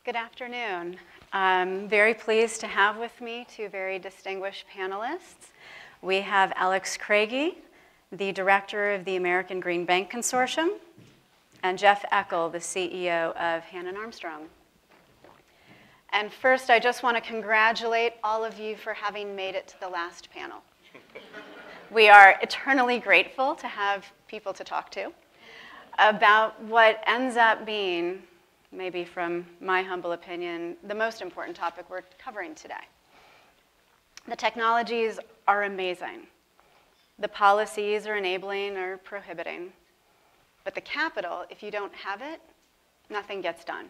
Good afternoon. I'm very pleased to have with me two very distinguished panelists. We have Alex Kragie, the director of the American Green Bank Consortium, and Jeff Eckel, the CEO of Hannon Armstrong. And first, I just want to congratulate all of you for having made it to the last panel. We are eternally grateful to have people to talk to about what ends up being, maybe from my humble opinion, the most important topic we're covering today. The technologies are amazing. The policies are enabling or prohibiting. But the capital, if you don't have it, nothing gets done.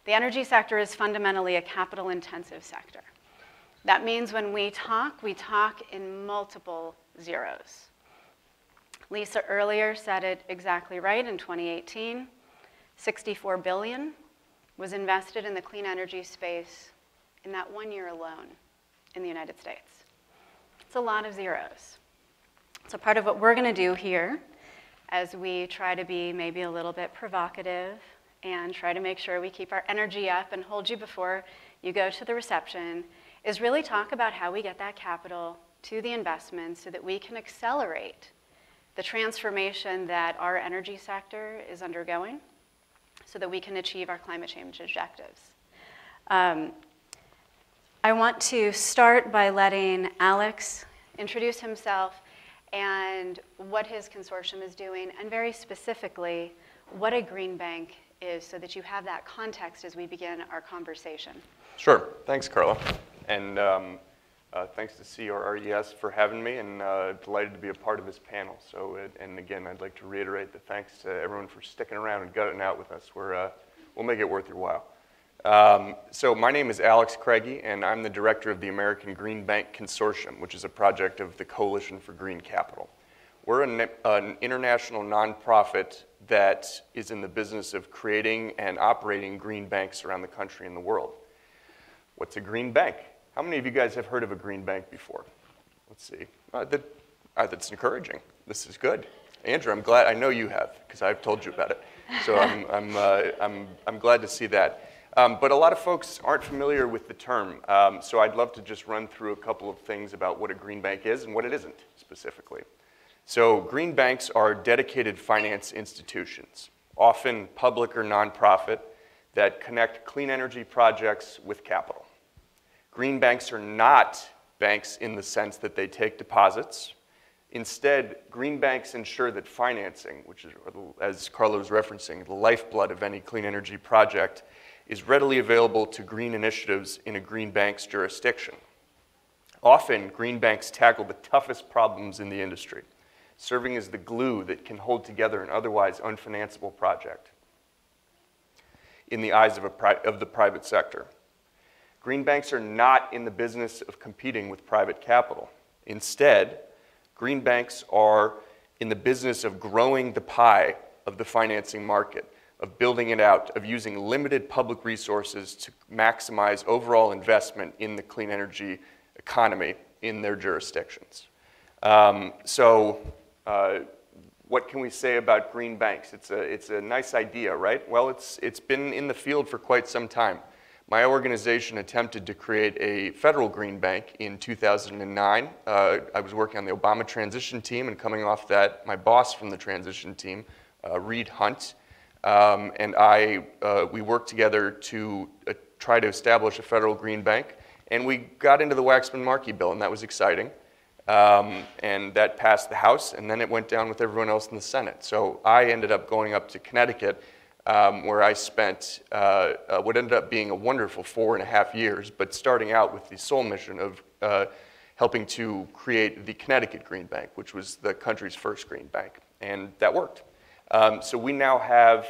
The energy sector is fundamentally a capital-intensive sector. That means when we talk in multiple zeros. Lisa earlier said it exactly right. In 2018, $64 billion was invested in the clean energy space in that 1 year alone in the United States. It's a lot of zeros. So part of what we're going to do here, as we try to be maybe a little bit provocative and try to make sure we keep our energy up and hold you before you go to the reception, is really talk about how we get that capital to the investments so that we can accelerate the transformation that our energy sector is undergoing so that we can achieve our climate change objectives. I want to start by letting Alex introduce himself and what his consortium is doing, and very specifically, what a green bank is, so that you have that context as we begin our conversation. Sure. Thanks, Carla. And thanks to CRRES for having me, and delighted to be a part of this panel. So, and again, I'd like to reiterate the thanks to everyone for sticking around and gutting out with us. We'll make it worth your while. So my name is Alex Kragie, and I'm the director of the American Green Bank Consortium, which is a project of the Coalition for Green Capital. We're an international nonprofit that is in the business of creating and operating green banks around the country and the world. What's a green bank? How many of you guys have heard of a green bank before? Let's see. That's encouraging. This is good. Andrew, I'm glad. I know you have, because I've told you about it. So I'm glad to see that. But a lot of folks aren't familiar with the term. So I'd love to just run through a couple of things about what a green bank is and what it isn't specifically. So green banks are dedicated finance institutions, often public or nonprofit, that connect clean energy projects with capital. Green banks are not banks in the sense that they take deposits. Instead, green banks ensure that financing, which is, as Carla was referencing, the lifeblood of any clean energy project, is readily available to green initiatives in a green bank's jurisdiction. Often, green banks tackle the toughest problems in the industry, serving as the glue that can hold together an otherwise unfinanceable project in the eyes of the private sector. Green banks are not in the business of competing with private capital. Instead, green banks are in the business of growing the pie of the financing market, of building it out, of using limited public resources to maximize overall investment in the clean energy economy in their jurisdictions. What can we say about green banks? It's a nice idea, right? Well, it's been in the field for quite some time. My organization attempted to create a federal green bank in 2009. I was working on the Obama transition team, and coming off that, my boss from the transition team, Reed Hunt, and we worked together to try to establish a federal green bank, and we got into the Waxman-Markey bill, and that was exciting. And that passed the House, and then it went down with everyone else in the Senate. So I ended up going up to Connecticut, where I spent what ended up being a wonderful 4.5 years, but starting out with the sole mission of helping to create the Connecticut Green Bank, which was the country's first green bank, and that worked. So we now have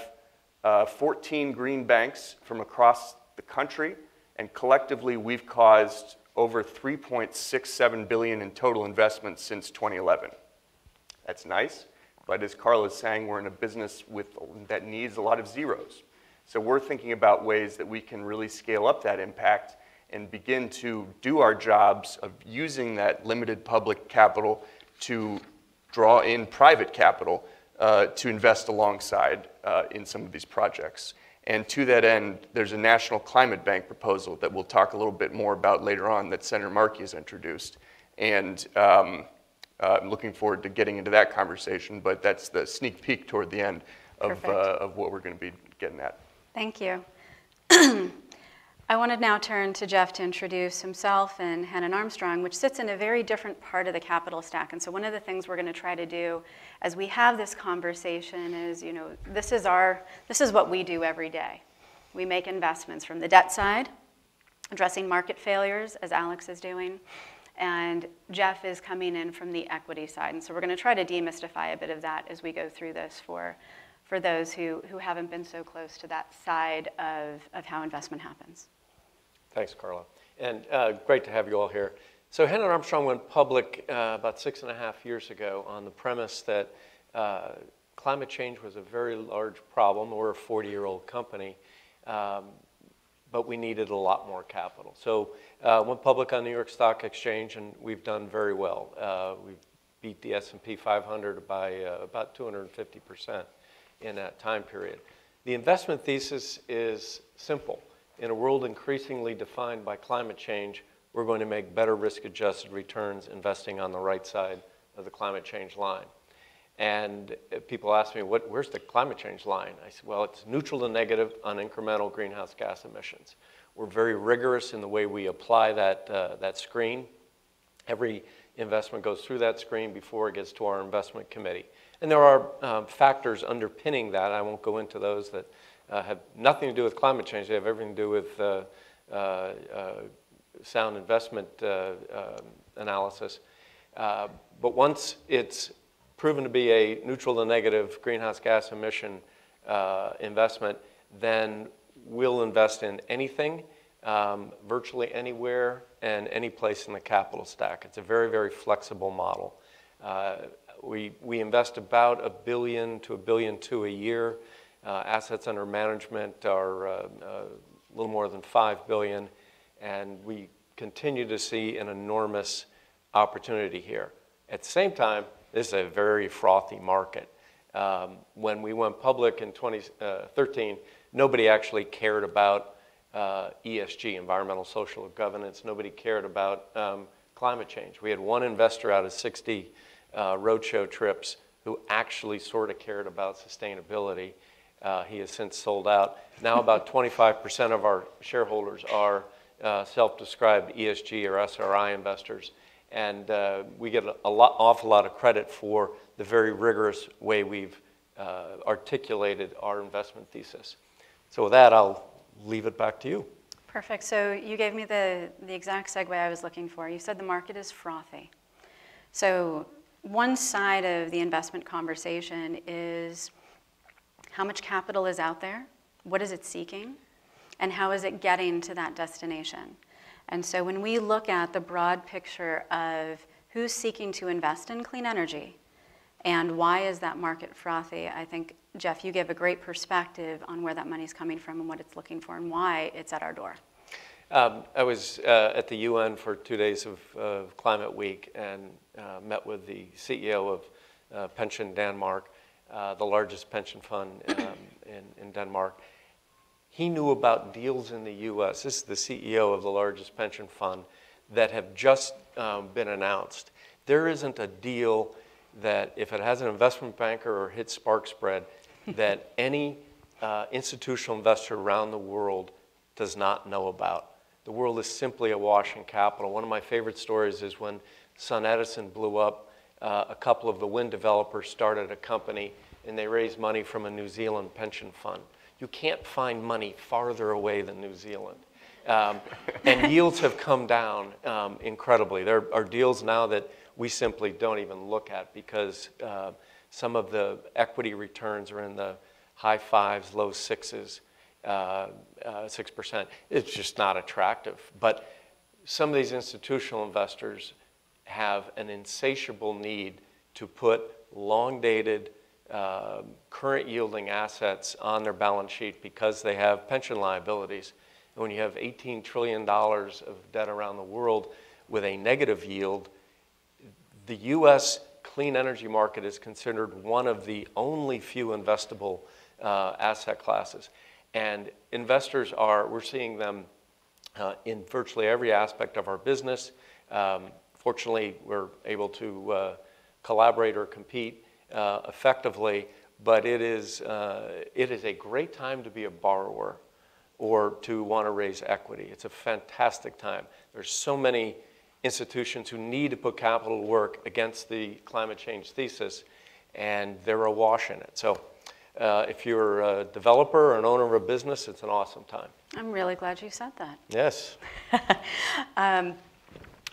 14 green banks from across the country, and collectively we've caused over $3.67 billion in total investment since 2011. That's nice, but as Carla is saying, we're in a business that needs a lot of zeros. So we're thinking about ways that we can really scale up that impact and begin to do our jobs of using that limited public capital to draw in private capital to invest alongside in some of these projects. And to that end, there's a National Climate Bank proposal that we'll talk a little bit more about later on that Senator Markey has introduced. And I'm looking forward to getting into that conversation, but that's the sneak peek toward the end of what we're going to be getting at. Thank you. I want to now turn to Jeff to introduce himself and Hannon Armstrong, which sits in a very different part of the capital stack. And so one of the things we're going to try to do as we have this conversation is, you know, this is what we do every day. We make investments from the debt side, addressing market failures, as Alex is doing, and Jeff is coming in from the equity side. And so we're going to try to demystify a bit of that as we go through this for those who haven't been so close to that side of how investment happens. Thanks, Carla. And great to have you all here. So Hannon Armstrong went public about 6.5 years ago on the premise that climate change was a very large problem. We're a 40-year-old company, but we needed a lot more capital. So went public on New York Stock Exchange, and we've done very well. We've beat the S&P 500 by about 250% in that time period. The investment thesis is simple. In a world increasingly defined by climate change, we're going to make better risk-adjusted returns investing on the right side of the climate change line. And people ask me, where's the climate change line? I said, well, it's neutral to negative on incremental greenhouse gas emissions. We're very rigorous in the way we apply that screen. Every investment goes through that screen before it gets to our investment committee. And there are factors underpinning that. I won't go into those that have nothing to do with climate change. They have everything to do with sound investment analysis. But once it's proven to be a neutral to negative greenhouse gas emission investment, then we'll invest in anything, virtually anywhere, and any place in the capital stack. It's a very, very flexible model. We invest about $1 billion to $1.2 billion a year. Assets under management are a little more than $5 billion, and we continue to see an enormous opportunity here. At the same time, this is a very frothy market. When we went public in 2013, nobody actually cared about ESG, environmental, social, and governance. Nobody cared about climate change. We had one investor out of 60 roadshow trips who actually sort of cared about sustainability. He has since sold out. Now about 25% of our shareholders are self-described ESG or SRI investors. And we get an awful lot of credit for the very rigorous way we've articulated our investment thesis. So with that, I'll leave it back to you. Perfect. So you gave me the exact segue I was looking for. You said the market is frothy. So one side of the investment conversation is how much capital is out there, what is it seeking, and how is it getting to that destination? And so when we look at the broad picture of who's seeking to invest in clean energy and why is that market frothy, I think, Jeff, you gave a great perspective on where that money's coming from and what it's looking for and why it's at our door. I was at the UN for 2 days of Climate Week and met with the CEO of Pension Denmark, the largest pension fund in Denmark. He knew about deals in the U.S. This is the CEO of the largest pension fund that have just been announced. There isn't a deal that, if it has an investment banker or hits spark spread, that any institutional investor around the world does not know about. The world is simply awash in capital. One of my favorite stories is when SunEdison blew up, a couple of the wind developers started a company and they raised money from a New Zealand pension fund. You can't find money farther away than New Zealand. And yields have come down incredibly. There are deals now that we simply don't even look at because some of the equity returns are in the high fives, low sixes, 6%. It's just not attractive. But some of these institutional investors have an insatiable need to put long-dated, current yielding assets on their balance sheet because they have pension liabilities. And when you have $18 trillion of debt around the world with a negative yield, the U.S. clean energy market is considered one of the only few investable asset classes. And investors we're seeing them in virtually every aspect of our business. Fortunately, we're able to collaborate or compete effectively, but it is a great time to be a borrower or to want to raise equity. It's a fantastic time. There's so many institutions who need to put capital to work against the climate change thesis, and they're awash in it. So if you're a developer or an owner of a business, it's an awesome time. I'm really glad you said that. Yes.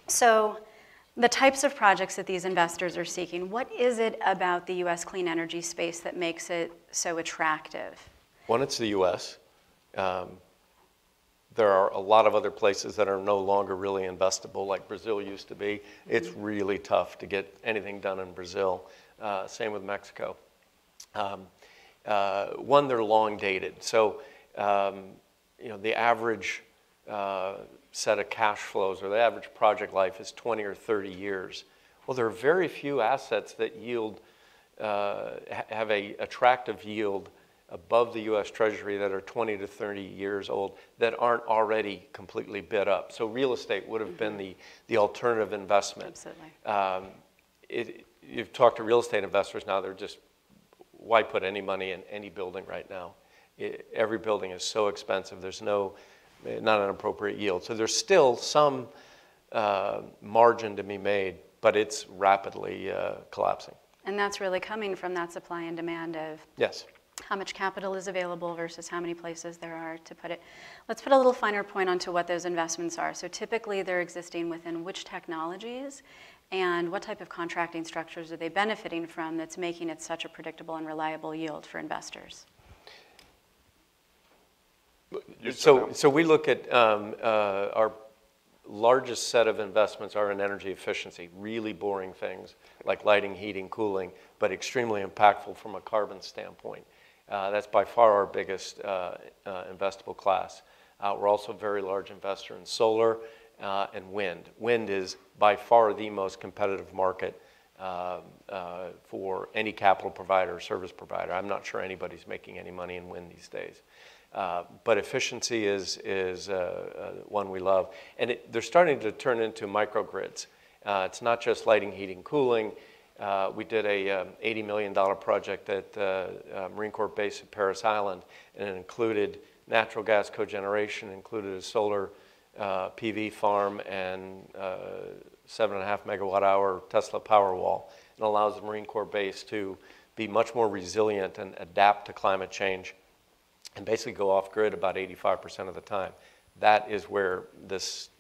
So the types of projects that these investors are seeking, what is it about the U.S. clean energy space that makes it so attractive? One, it's the U.S. There are a lot of other places that are no longer really investable, like Brazil used to be. It's really tough to get anything done in Brazil. Same with Mexico. One, they're long dated. So, the average set of cash flows or the average project life is 20 or 30 years. Well, there are very few assets that yield, have an attractive yield above the U.S. Treasury that are 20 to 30 years old that aren't already completely bid up. So real estate would have been the alternative investment. Absolutely. You've talked to real estate investors now, they're just, why put any money in any building right now? Every building is so expensive, there's not an appropriate yield. So there's still some margin to be made, but it's rapidly collapsing. And that's really coming from that supply and demand of Yes. how much capital is available versus how many places there are to put it. Let's put a little finer point onto what those investments are. So typically they're existing within which technologies and what type of contracting structures are they benefiting from that's making it such a predictable and reliable yield for investors? So we look at our largest set of investments are in energy efficiency, really boring things like lighting, heating, cooling, but extremely impactful from a carbon standpoint. That's by far our biggest investable class. We're also a very large investor in solar and wind. Wind is by far the most competitive market for any capital provider or service provider. I'm not sure anybody's making any money in wind these days. But efficiency is one we love. And they're starting to turn into microgrids. It's not just lighting, heating, cooling. We did a $80 million project at Marine Corps Base at Parris Island, and it included natural gas cogeneration, included a solar PV farm, and 7.5 megawatt hour Tesla Powerwall. It allows the Marine Corps Base to be much more resilient and adapt to climate change and basically go off grid about 85% of the time. That is where these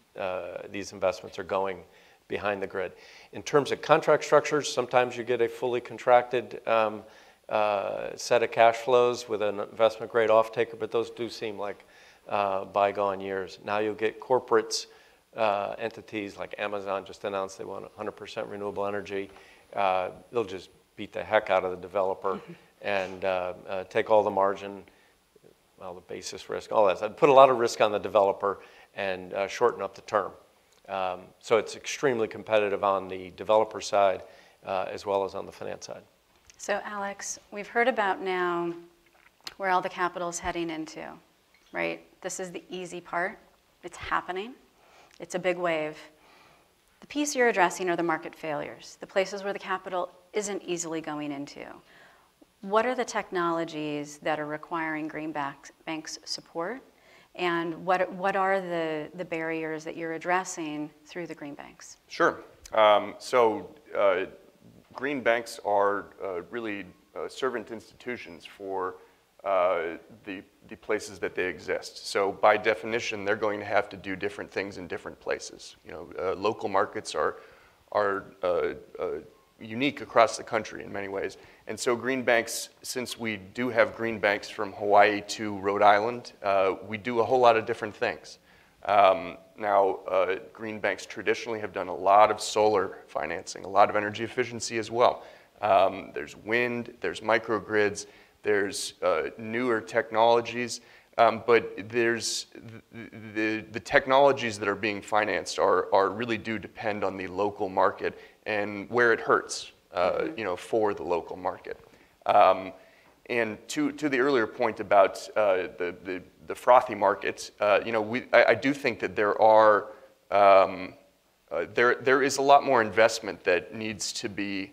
investments are going behind the grid. In terms of contract structures, sometimes you get a fully contracted set of cash flows with an investment grade off-taker, but those do seem like bygone years. Now you'll get corporates, entities like Amazon just announced they want 100% renewable energy. They'll just beat the heck out of the developer and take all the margin, well, the basis risk, all that. So I'd put a lot of risk on the developer and shorten up the term. So it's extremely competitive on the developer side as well as on the finance side. So Alex, we've heard about now where all the capital is heading into, right? This is the easy part. It's happening. It's a big wave. The piece you're addressing are the market failures, the places where the capital isn't easily going into. What are the technologies that are requiring green banks support? And what are the barriers that you're addressing through the green banks? Sure. Green banks are really servant institutions for the places that they exist. So by definition, they're going to have to do different things in different places. Local markets are unique across the country in many ways. And so green banks, since we do have green banks from Hawaii to Rhode Island, we do a whole lot of different things. Now, green banks traditionally have done a lot of solar financing, a lot of energy efficiency as well. There's wind, there's microgrids, there's newer technologies, but there's the technologies that are being financed are really do depend on the local market and where it hurts, for the local market. And to the earlier point about the frothy markets, you know, I do think that there are there is a lot more investment that needs to be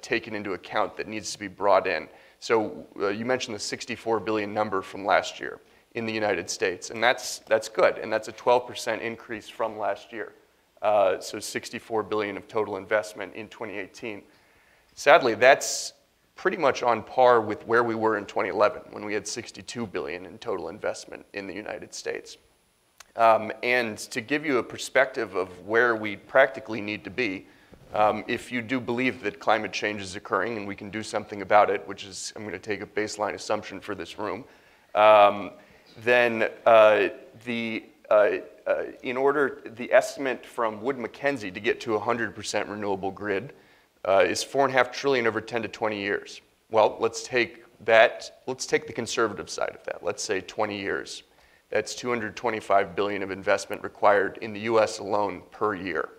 taken into account, that needs to be brought in. So you mentioned the 64 billion number from last year in the United States, and that's good, and that's a 12% increase from last year. So 64 billion of total investment in 2018. Sadly, that's pretty much on par with where we were in 2011, when we had 62 billion in total investment in the United States. And to give you a perspective of where we practically need to be, if you do believe that climate change is occurring and we can do something about it, which is, I'm going to take a baseline assumption for this room, then the estimate from Wood Mackenzie to get to a 100% renewable grid is $4.5 trillion over 10 to 20 years. Well, let's take the conservative side of that. Let's say 20 years. That's 225 billion of investment required in the US alone per year.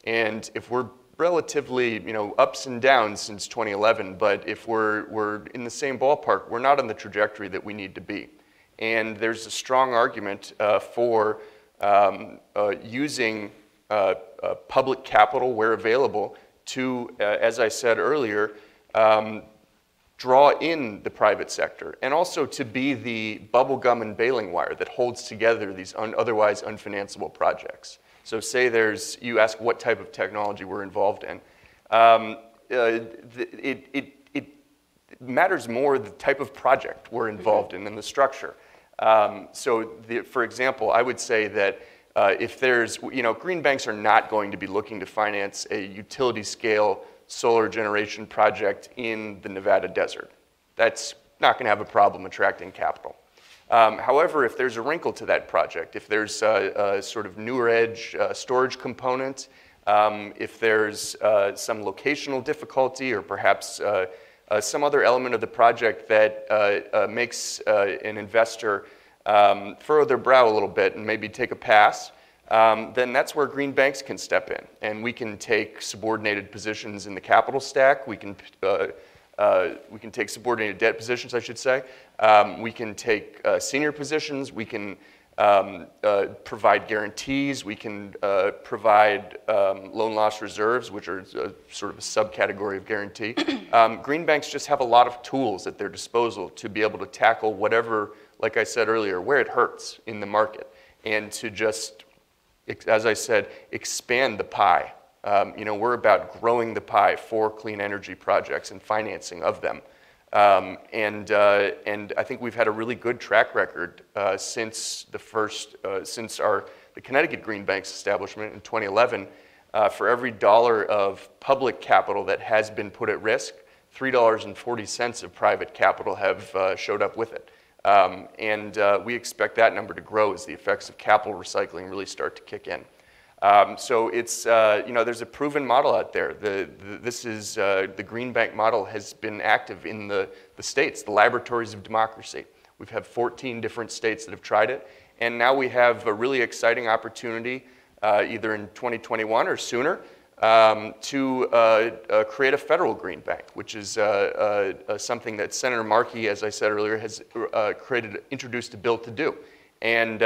And if we're relatively, you know, ups and downs since 2011, but if we're in the same ballpark, we're not on the trajectory that we need to be. And there's a strong argument for using public capital where available to, as I said earlier, draw in the private sector, and also to be the bubblegum and baling wire that holds together these otherwise unfinanceable projects. So say you ask what type of technology we're involved in. It matters more the type of project we're involved in than the structure. For example, I would say that if there's, you know, green banks are not going to be looking to finance a utility scale solar generation project in the Nevada desert. That's not going to have a problem attracting capital. However, if there's a wrinkle to that project, if there's a sort of newer edge storage component, if there's some locational difficulty or perhaps some other element of the project that makes an investor furrow their brow a little bit and maybe take a pass, then that's where green banks can step in. And we can take subordinated positions in the capital stack. We can take subordinated debt positions, I should say. We can take senior positions. We can provide guarantees. We can provide loan loss reserves, which are sort of a subcategory of guarantee. Green banks just have a lot of tools at their disposal to be able to tackle whatever, like I said earlier, where it hurts in the market, and to just, as I said, expand the pie. You know, we're about growing the pie for clean energy projects and financing of them. And I think we've had a really good track record since the Connecticut Green Bank's establishment in 2011. For every dollar of public capital that has been put at risk, $3.40 of private capital have showed up with it. We expect that number to grow as the effects of capital recycling really start to kick in. So it's, you know, there's a proven model out there. The Green Bank model has been active in the states, the laboratories of democracy. We've had 14 different states that have tried it, and now we have a really exciting opportunity, either in 2021 or sooner, to create a federal green bank, which is something that Senator Markey, as I said earlier, has introduced a bill to do. And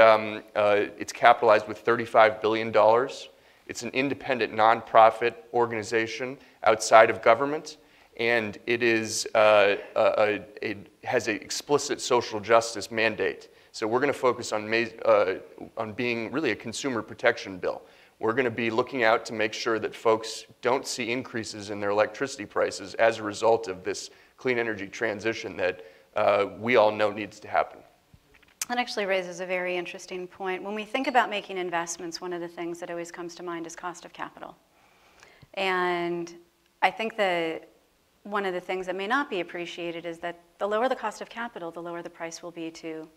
it's capitalized with $35 billion. It's an independent nonprofit organization outside of government, and it is, it has an explicit social justice mandate. So we're going to focus on being really a consumer protection bill. We're going to be looking out to make sure that folks don't see increases in their electricity prices as a result of this clean energy transition that we all know needs to happen. That actually raises a very interesting point. When we think about making investments, one of the things that always comes to mind is cost of capital. And I think that one of the things that may not be appreciated is that the lower the cost of capital, the lower the price will be to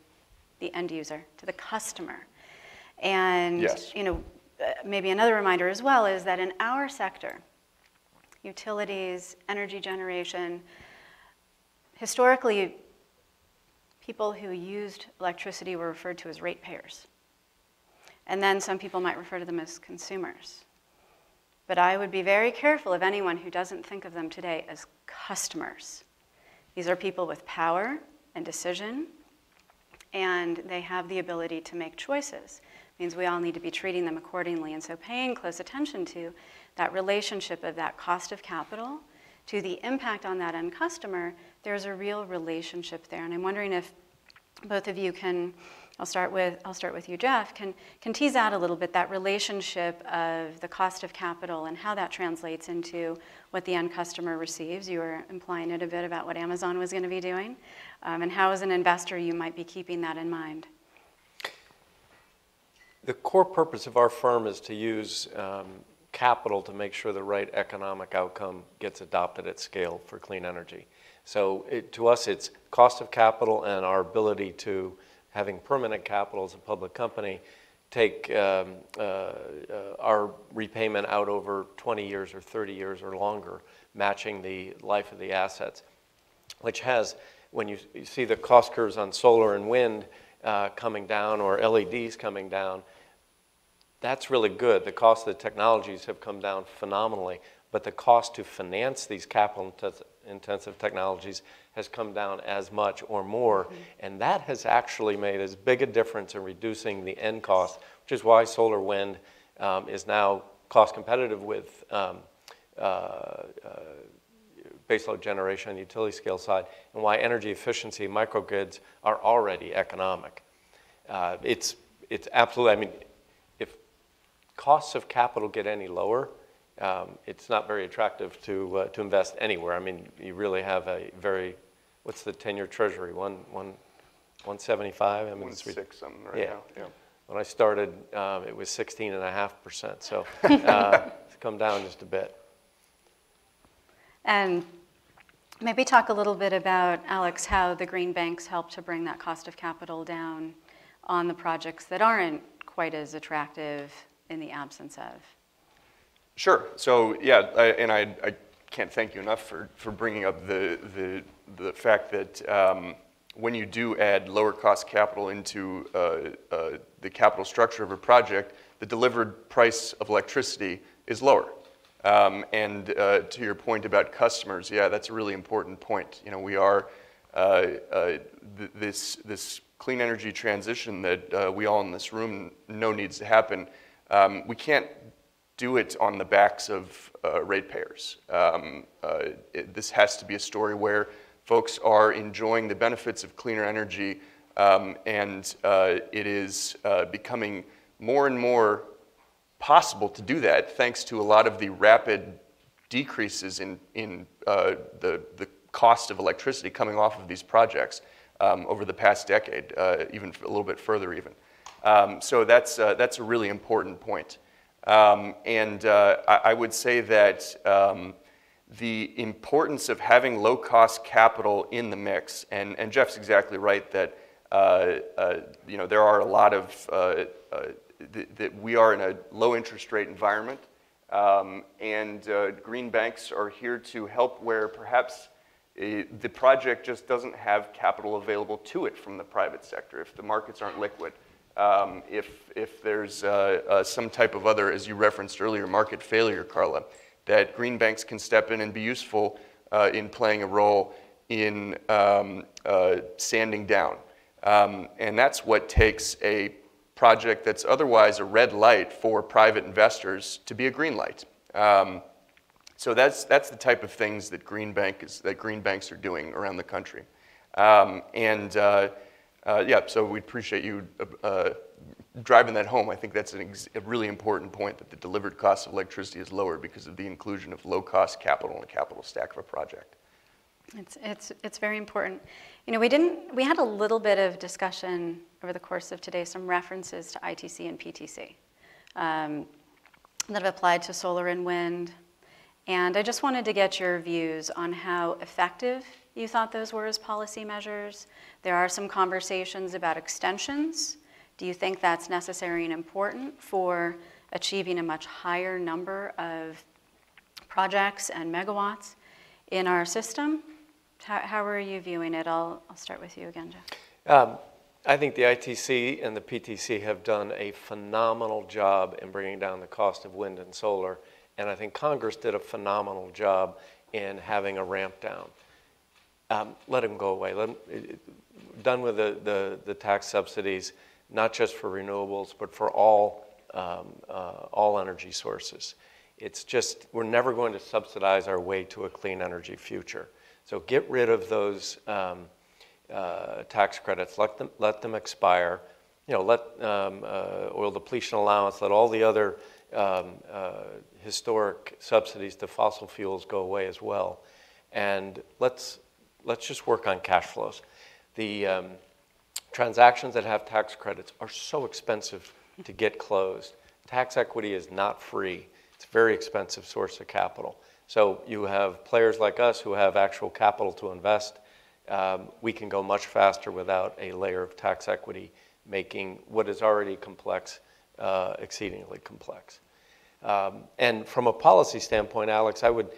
the end user, to the customer. And yes. You know, maybe another reminder as well is that in our sector, utilities, energy generation, historically, people who used electricity were referred to as ratepayers. And then some people might refer to them as consumers. But I would be very careful of anyone who doesn't think of them today as customers, These are people with power and decision, and they have the ability to make choices. It means we all need to be treating them accordingly, and so paying close attention to that relationship of that cost of capital to the impact on that end customer. There's a real relationship there, and I'm wondering if both of you can, I'll start with you, Jeff, can tease out a little bit that relationship of the cost of capital and how that translates into what the end customer receives. You were implying it a bit about what Amazon was going to be doing, and how as an investor you might be keeping that in mind. The core purpose of our firm is to use capital to make sure the right economic outcome gets adopted at scale for clean energy. So to us, it's cost of capital and our ability to, having permanent capital as a public company, take our repayment out over 20 years or 30 years or longer, matching the life of the assets, which has, when you see the cost curves on solar and wind coming down or LEDs coming down, that's really good. The cost of the technologies have come down phenomenally, but the cost to finance these capital-intensive technologies has come down as much or more, and that has actually made as big a difference in reducing the end cost, which is why solar wind is now cost competitive with baseload generation on the utility scale side, and why energy efficiency microgrids are already economic. It's absolutely, I mean, if costs of capital get any lower, it's not very attractive to invest anywhere. I mean, you really have a very, what's the 10-year treasury? 175? I mean, 1.6 something right now. Yeah. When I started, it was 16.5%. So it's come down just a bit. And maybe talk a little bit about, Alex, how the green banks help to bring that cost of capital down on the projects that aren't quite as attractive in the absence of. Sure. So yeah, I can't thank you enough for bringing up the fact that when you do add lower cost capital into the capital structure of a project, the delivered price of electricity is lower. And to your point about customers, yeah, that's a really important point. You know, we are this clean energy transition that we all in this room know needs to happen. We can't do it on the backs of ratepayers. This has to be a story where folks are enjoying the benefits of cleaner energy, and it is becoming more and more possible to do that thanks to a lot of the rapid decreases in the cost of electricity coming off of these projects over the past decade, even a little bit further even. So that's a really important point. I would say that the importance of having low-cost capital in the mix, and Jeff's exactly right that you know, there are a lot of that we are in a low interest rate environment, and green banks are here to help where perhaps the project just doesn't have capital available to it from the private sector if the markets aren't liquid. If there's some type of other, as you referenced earlier, market failure, Carla, that green banks can step in and be useful in playing a role in sanding down. And that's what takes a project that's otherwise a red light for private investors to be a green light. So that's the type of things that green banks are doing around the country. Yeah, so we appreciate you driving that home. I think that's a really important point, that the delivered cost of electricity is lower because of the inclusion of low-cost capital in the capital stack of a project. It's very important. You know, we had a little bit of discussion over the course of today, some references to ITC and PTC that have applied to solar and wind. And I just wanted to get your views on how effective you thought those were as policy measures. There are some conversations about extensions. Do you think that's necessary and important for achieving a much higher number of projects and megawatts in our system? How are you viewing it? I'll start with you again, Jeff. I think the ITC and the PTC have done a phenomenal job in bringing down the cost of wind and solar, and I think Congress did a phenomenal job in having a ramp down. let them go away. Done with the tax subsidies, not just for renewables, but for all energy sources. It's just, we're never going to subsidize our way to a clean energy future. So get rid of those tax credits, let them expire. Let oil depletion allowance, let all the other historic subsidies to fossil fuels go away as well. And let's just work on cash flows. The transactions that have tax credits are so expensive to get closed. Tax equity is not free. It's a very expensive source of capital. So you have players like us who have actual capital to invest. We can go much faster without a layer of tax equity, making what is already complex exceedingly complex. And from a policy standpoint, Alex, I would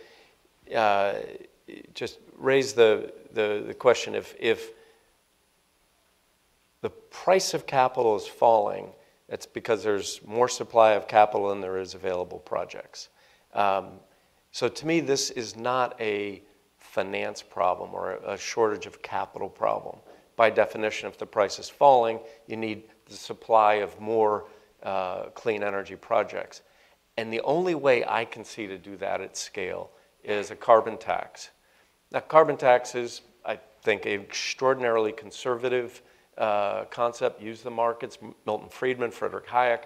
just raise the question, if the price of capital is falling, it's because there's more supply of capital than there is available projects. So to me, this is not a finance problem or a shortage of capital problem. By definition, if the price is falling, you need the supply of more clean energy projects. And the only way I can see to do that at scale is a carbon tax. Now, carbon tax is, I think, an extraordinarily conservative concept. Use the markets. Milton Friedman, Friedrich Hayek,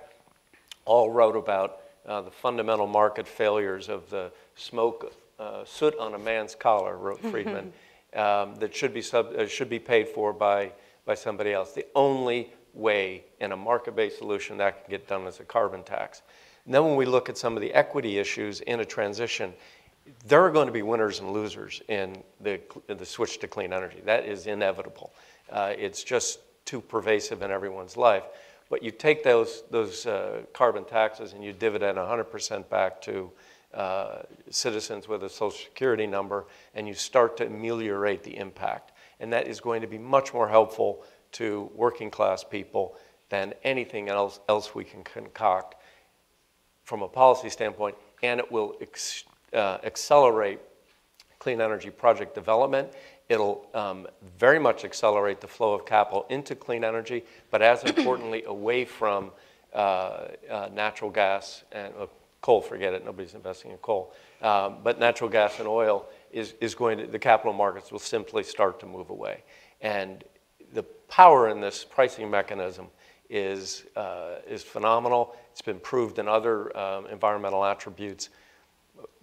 all wrote about the fundamental market failures of the smoke, soot on a man's collar, wrote Friedman, that should be paid for by somebody else. The only way in a market-based solution that can get done is a carbon tax. And then when we look at some of the equity issues in a transition, there are going to be winners and losers in the switch to clean energy. That is inevitable. It's just too pervasive in everyone's life. But you take those carbon taxes and you dividend 100% back to citizens with a Social Security number, and you start to ameliorate the impact. And that is going to be much more helpful to working class people than anything else we can concoct from a policy standpoint, and it will accelerate clean energy project development. It'll very much accelerate the flow of capital into clean energy, but as importantly, away from natural gas and coal. Forget it, nobody's investing in coal. But natural gas and oil is going to, the capital markets will simply start to move away. And the power in this pricing mechanism is phenomenal. It's been proved in other environmental attributes.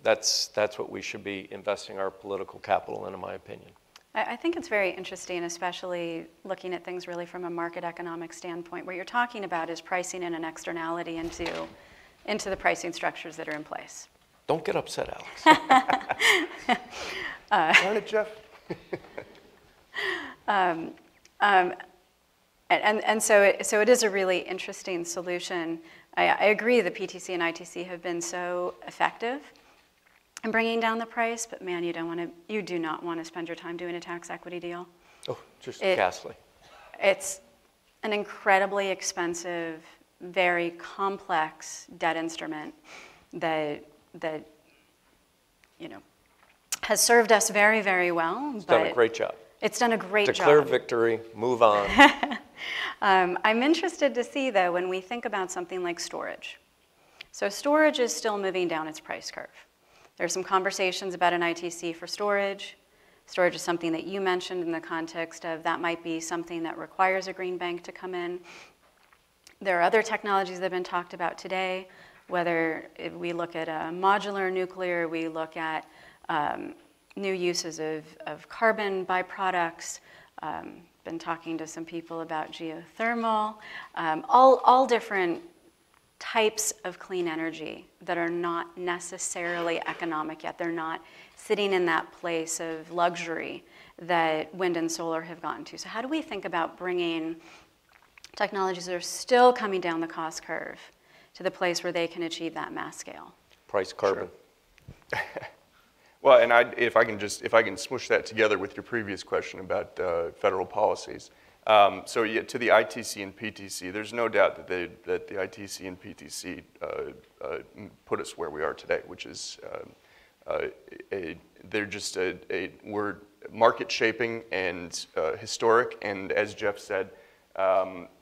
That's what we should be investing our political capital in my opinion. I think it's very interesting, especially looking at things really from a market economic standpoint. What you're talking about is pricing in an externality into the pricing structures that are in place. Don't get upset, Alex. Darn it, Jeff. And so it is a really interesting solution. I agree the PTC and ITC have been so effective in bringing down the price, but man, you do not want to spend your time doing a tax equity deal. Oh, just ghastly. It's an incredibly expensive, very complex debt instrument that has served us very, very well. It's done a great job. It's done a great job. Declare victory, move on. I'm interested to see, though, when we think about something like storage. So storage is still moving down its price curve. There's some conversations about an ITC for storage. Storage is something that you mentioned in the context of that might be something that requires a green bank to come in. There are other technologies that have been talked about today, whether we look at modular nuclear, we look at new uses of carbon byproducts, been talking to some people about geothermal, all different types of clean energy that are not necessarily economic yet. They're not sitting in that place of luxury that wind and solar have gotten to. So how do we think about bringing technologies that are still coming down the cost curve to the place where they can achieve that mass scale? Price carbon. Sure. Well, and if I can smoosh that together with your previous question about federal policies. So yeah, to the ITC and PTC, there's no doubt that the ITC and PTC put us where we are today, which is we're market shaping and historic, and as Jeff said,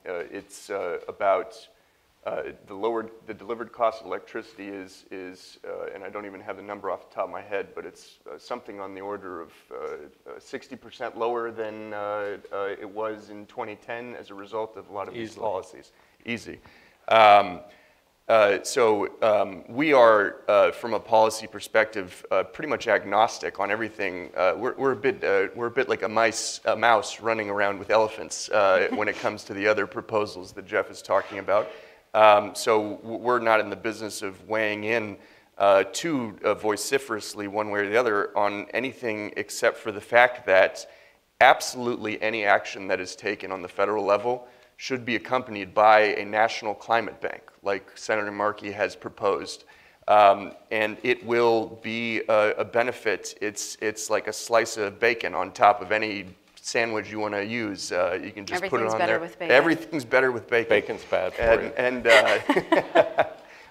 it's about the delivered cost of electricity is and I don't even have the number off the top of my head, but it's something on the order of 60% lower than it was in 2010 as a result of a lot of these policies. Easy. We are, from a policy perspective, pretty much agnostic on everything. We're a bit like a mouse running around with elephants when it comes to the other proposals that Jeff is talking about. So we're not in the business of weighing in too vociferously one way or the other on anything except for the fact that absolutely any action that is taken on the federal level should be accompanied by a national climate bank, like Senator Markey has proposed. And it will be a benefit. It's like a slice of bacon on top of any sandwich you want to use. You can just put it on there. With bacon. Everything's better with bacon. Bacon's bad for you. And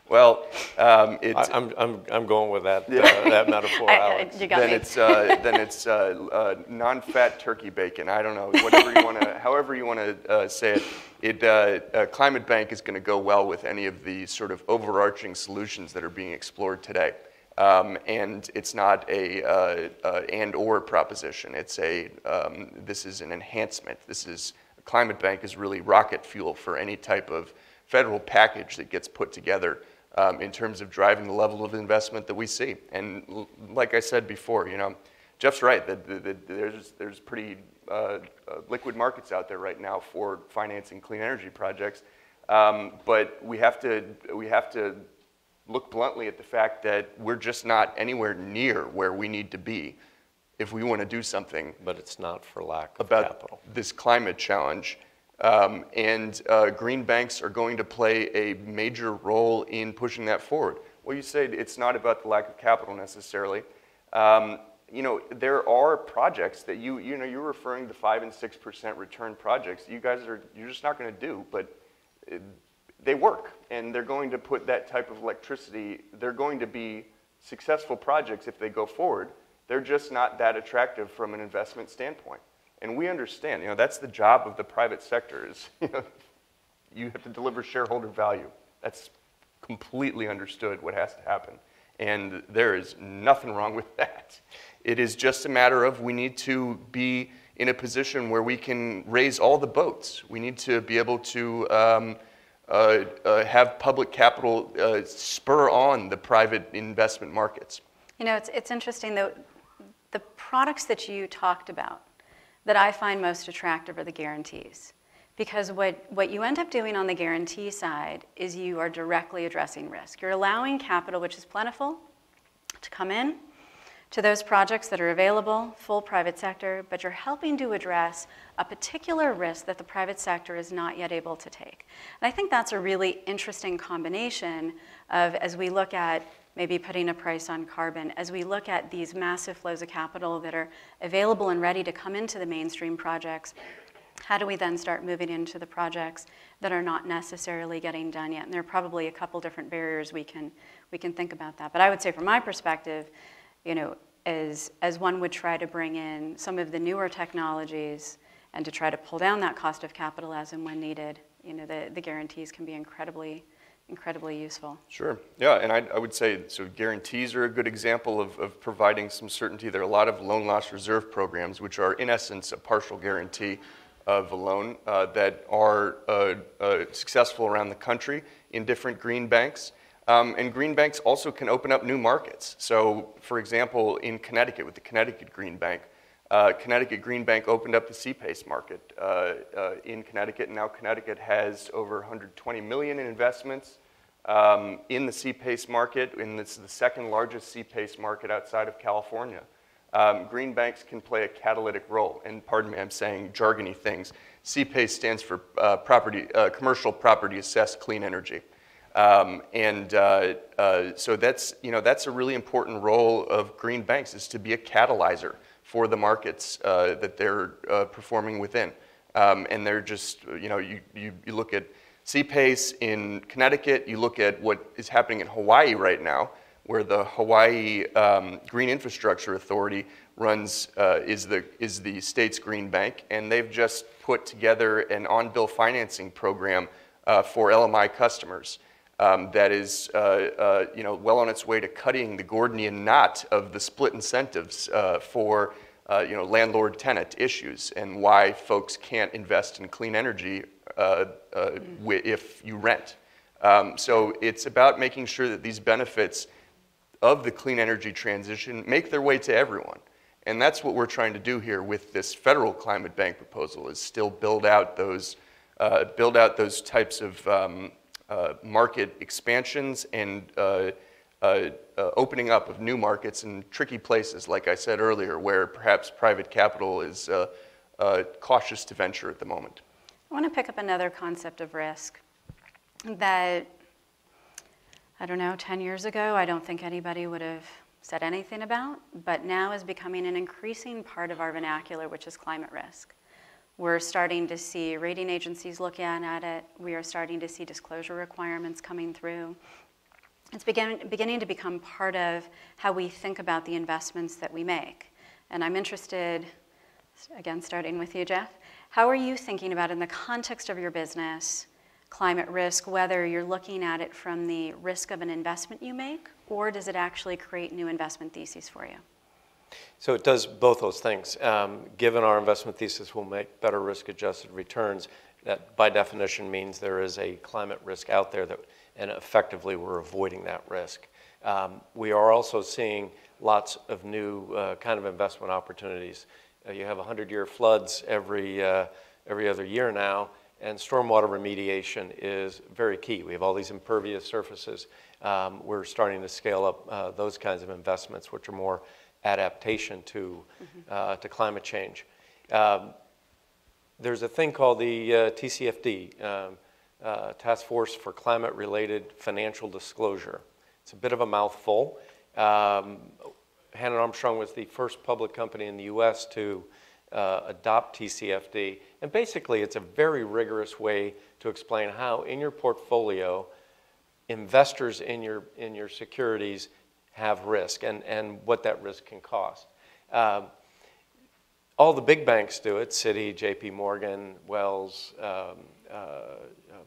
well, I'm going with that that metaphor, Alex. You got me. Then it's non-fat turkey bacon. I don't know, whatever you want to, however you want to say it. Climate Bank is going to go well with any of the sort of overarching solutions that are being explored today. And it's not a and/or proposition. It's this is an enhancement. Climate Bank is really rocket fuel for any type of federal package that gets put together in terms of driving the level of investment that we see. And like I said before, Jeff's right that there's pretty liquid markets out there right now for financing clean energy projects, but we have to look bluntly at the fact that we're just not anywhere near where we need to be if we want to do something. But it's not for lack of about capital. This climate challenge. Green banks are going to play a major role in pushing that forward. Well, you said it's not about the lack of capital necessarily. There are projects that you're referring to 5% and 6% return projects. You're just not going to do, but they work, and they're going to put that type of electricity. They're going to be successful projects if they go forward. They're just not that attractive from an investment standpoint. And we understand, that's the job of the private sector is, you have to deliver shareholder value. That's completely understood what has to happen. And there is nothing wrong with that. It is just a matter of we need to be in a position where we can raise all the boats. We need to be able to have public capital spur on the private investment markets. It's interesting, though, the products that you talked about that I find most attractive are the guarantees. Because what you end up doing on the guarantee side is you are directly addressing risk. You're allowing capital, which is plentiful, to come in to those projects that are available, full private sector, but you're helping to address a particular risk that the private sector is not yet able to take. And I think that's a really interesting combination of, as we look at maybe putting a price on carbon, as we look at these massive flows of capital that are available and ready to come into the mainstream projects, how do we then start moving into the projects that are not necessarily getting done yet? And there are probably a couple different barriers we can think about that. But I would say from my perspective, as one would try to bring in some of the newer technologies and to try to pull down that cost of capital as and when needed, the guarantees can be incredibly useful. Sure, yeah, and I would say, so guarantees are a good example of providing some certainty. There are a lot of loan loss reserve programs, which are in essence a partial guarantee of a loan that are successful around the country in different green banks. And green banks also can open up new markets. So, for example, in Connecticut with the Connecticut Green Bank, Connecticut Green Bank opened up the CPACE market in Connecticut, and now Connecticut has over 120 million in investments in the CPACE market, and it's the second largest CPACE market outside of California. Green banks can play a catalytic role, and pardon me, I'm saying jargony things. CPACE stands for Commercial Property Assessed Clean Energy. So that's a really important role of green banks, is to be a catalyzer for the markets that they're performing within. And they're just, you look at CPACE in Connecticut, you look at what is happening in Hawaii right now, where the Hawaii Green Infrastructure Authority is the state's green bank, and they've just put together an on-bill financing program for LMI customers that is well on its way to cutting the Gordian knot of the split incentives for landlord-tenant issues and why folks can't invest in clean energy if you rent. So it's about making sure that these benefits of the clean energy transition make their way to everyone. And that's what we're trying to do here with this federal climate bank proposal, is still build out those types of market expansions and opening up of new markets in tricky places, like I said earlier, where perhaps private capital is cautious to venture at the moment. I want to pick up another concept of risk that, I don't know, 10 years ago, I don't think anybody would have said anything about, but now is becoming an increasing part of our vernacular, which is climate risk. We're starting to see rating agencies looking at it. We are starting to see disclosure requirements coming through. It's beginning to become part of how we think about the investments that we make. And I'm interested, again, starting with you, Jeff, how are you thinking about, in the context of your business, climate risk, whether you're looking at it from the risk of an investment you make, or does it actually create new investment theses for you? So it does both those things. Given our investment thesis will make better risk-adjusted returns, that by definition means there is a climate risk out there, and effectively we're avoiding that risk. We are also seeing lots of new kind of investment opportunities. You have 100-year floods every other year now, and stormwater remediation is very key. We have all these impervious surfaces. We're starting to scale up those kinds of investments, which are more adaptation to climate change. There's a thing called the TCFD, Task Force for Climate-Related Financial Disclosure. It's a bit of a mouthful. Hannon Armstrong was the first public company in the US to adopt TCFD. And basically, it's a very rigorous way to explain how, in your portfolio, investors in your securities have risk and what that risk can cost. All the big banks do it, Citi, JP Morgan, Wells,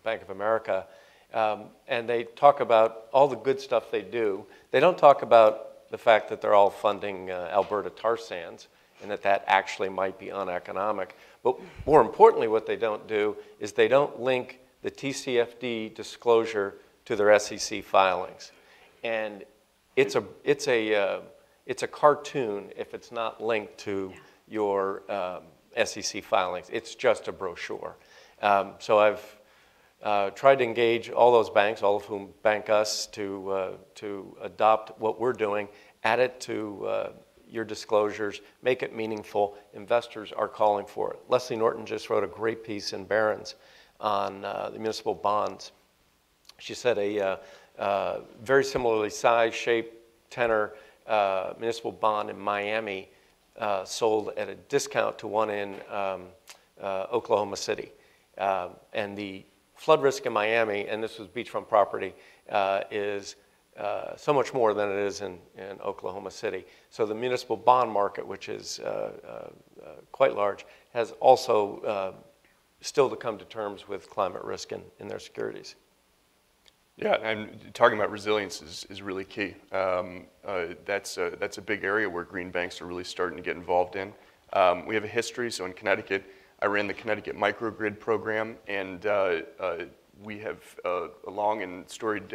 Bank of America, and they talk about all the good stuff they do. They don't talk about the fact that they're all funding Alberta tar sands and that actually might be uneconomic. But more importantly, what they don't do is they don't link the TCFD disclosure to their SEC filings. And it's a cartoon if it's not linked to your SEC filings. It's just a brochure. So I've tried to engage all those banks, all of whom bank us, to adopt what we're doing, add it to your disclosures, make it meaningful. Investors are calling for it. Leslie Norton just wrote a great piece in Barron's on the municipal bonds. She said a very similarly sized, shaped, tenor municipal bond in Miami sold at a discount to one in Oklahoma City. And the flood risk in Miami, and this was beachfront property, is so much more than it is in Oklahoma City. So the municipal bond market, which is quite large, has also still to come to terms with climate risk in their securities. Yeah, and talking about resilience is really key. That's a big area where green banks are really starting to get involved in. We have a history, so in Connecticut, I ran the Connecticut microgrid program, and we have a long and storied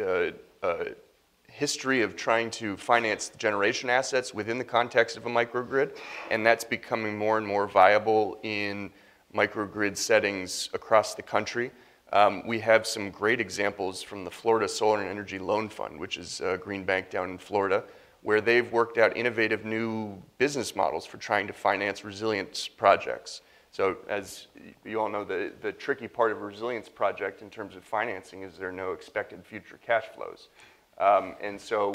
history of trying to finance generation assets within the context of a microgrid, and that's becoming more and more viable in microgrid settings across the country. We have some great examples from the Florida Solar and Energy Loan Fund, which is a green bank down in Florida, where they've worked out innovative new business models for trying to finance resilience projects. So as you all know, the tricky part of a resilience project in terms of financing is there are no expected future cash flows. And so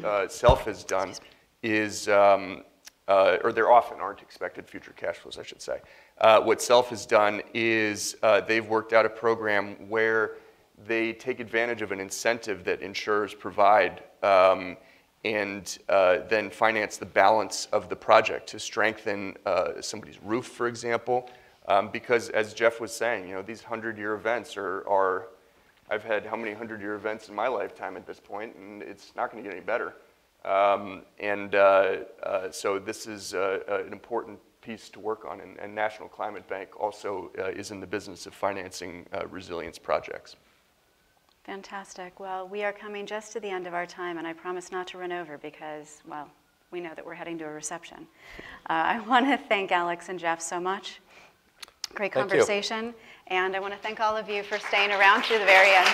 what SELF has done is, or there often aren't expected future cash flows, I should say. What SELF has done is they've worked out a program where they take advantage of an incentive that insurers provide and then finance the balance of the project to strengthen somebody's roof, for example. Because as Jeff was saying, these 100-year events are, I've had how many 100-year events in my lifetime at this point, and it's not going to get any better. So this is an important piece to work on, and National Climate Bank also is in the business of financing resilience projects. Fantastic. Well, we are coming just to the end of our time, and I promise not to run over because, well, we know that we're heading to a reception. I want to thank Alex and Jeff so much. Great conversation. And I want to thank all of you for staying around through the very end.